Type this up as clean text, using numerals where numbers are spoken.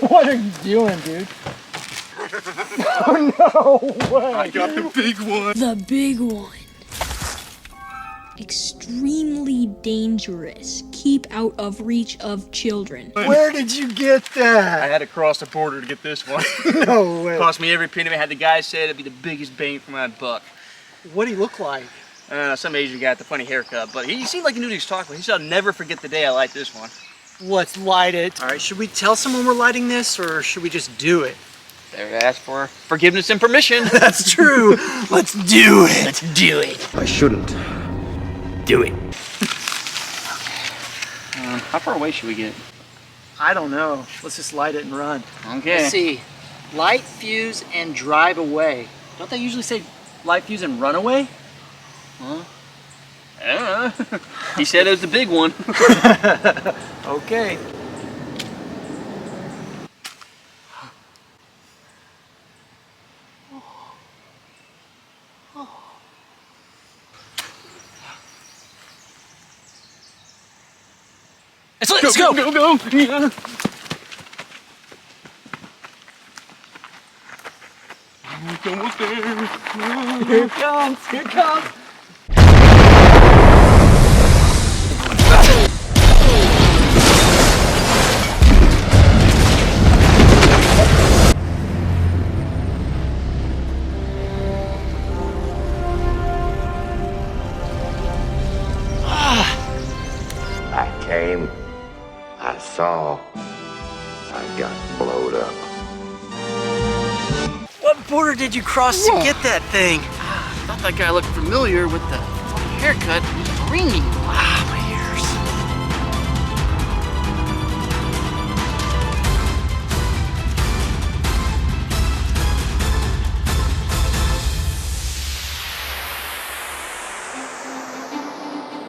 What are you doing, dude? Oh, no way! I got the big one. The big one. Extremely dangerous. Keep out of reach of children. Where did you get I that? had to cross the border to get this one. No way. Cost me every penny. I had the guy say it'd be the biggest bang for my buck. What do you look like? Some Asian guy with the funny haircut, but he seemed like he knew what he was talking about. He said, "I'll never forget the day I liked this one." Let's light it. All right, should we tell someone we're lighting this, or should we just do it? Better ask for forgiveness and permission. That's true. Let's do it. Let's do it. I shouldn't do it. How far away should we get? I don't know. Let's just light it and run. Okay. Let's see. Light, fuse, and drive away. Don't they usually say light, fuse, and run away? Huh? I don't know. He said it was the big one. Okay. Let's go. Go. Yeah. It's almost there. Here it comes. Here it comes. I came, I saw, I got blowed up. What border did you cross to get that thing? I thought that guy looked familiar with the haircut. Green.